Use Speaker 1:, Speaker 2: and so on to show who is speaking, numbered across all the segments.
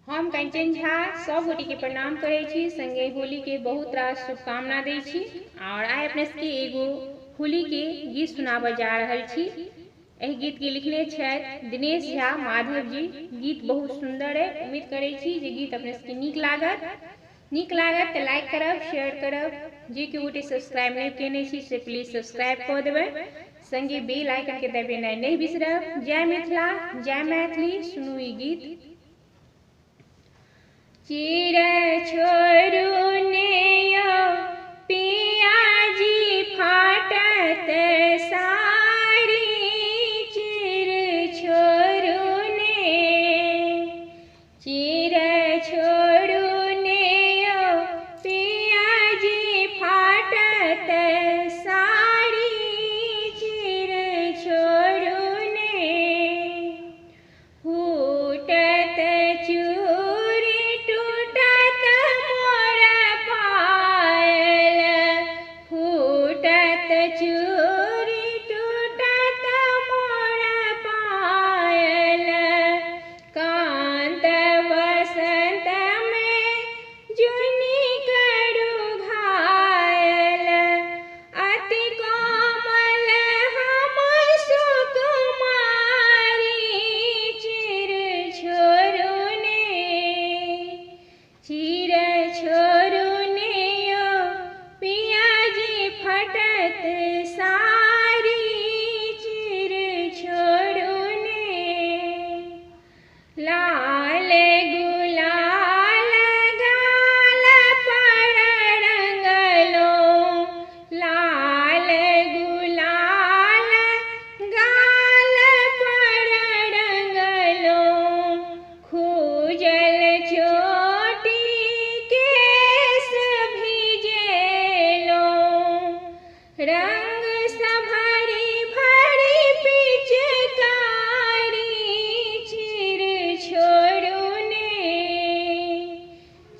Speaker 1: हम कंचन झा सब गोटी के प्रणाम करे छी, संगे होली के बहुत रास शुभकामना दै छी। और आइ अपने सबके एगो होली के गीत सुनाबे जा रहल छी। एहि गीत के लिखने छथि दिनेश झा माधव जी। गीत बहुत सुंदर है। उम्मीद करे छी जे गीत अपने सबके नीक लागत तो लाइक करब, शेयर करब। जे केओ गोटे सब्सक्राइब नहीं केने छी से प्लीज सब्सक्राइब कर देबै। संगे बेल आइकन के दबेनाइ नहीं बिसरब। जय मिथिला, जय मैथिली। सुनू ई गीत। चिड़ै छोरू ने यौ पियाजी फाटत साड़ी, चिड़ै छोरू ने यौ पियाजी फाटत साड़ी, चिड़ै छोरू ने फूटत चूड़ी टूटत मोर पायल, फूटत चूड़ी टूटत मोर पायल। कांत बसंत में जुनी करू घायल, अति कोमल हम सुकुमारी, चिड़ै छोरू ने यौ पियाजी फटत साड़ी, चिड़ै छोरू ने लाल गुलाल गाल पर रंगलो, लाल गुलाल गाल पर रंगलो। खूजल चोटी केस भिजेलो, रंग सा भरी भरी पिचकारी,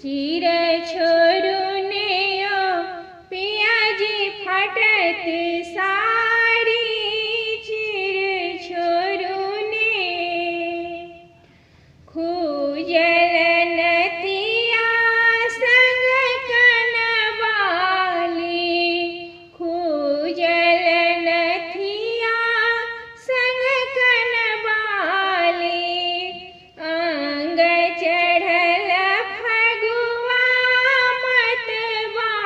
Speaker 1: चिड़ै छोरू ने यौ पियाजी फटत साड़ी, चिड़ै छोरू ने खूजल नथिया संग कनवाली, खूजल नथिया संग कनवाली। अंग चढ़ल फगुआ मतवाली,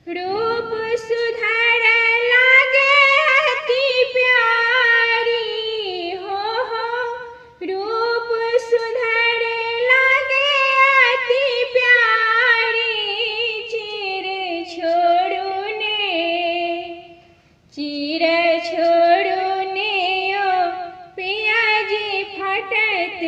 Speaker 1: रूप सुधर लागे अति प्यारी, हो रूप सुधर लागे अति प्यारी, चिड़ै छोरू ने यौ पियाजी फटत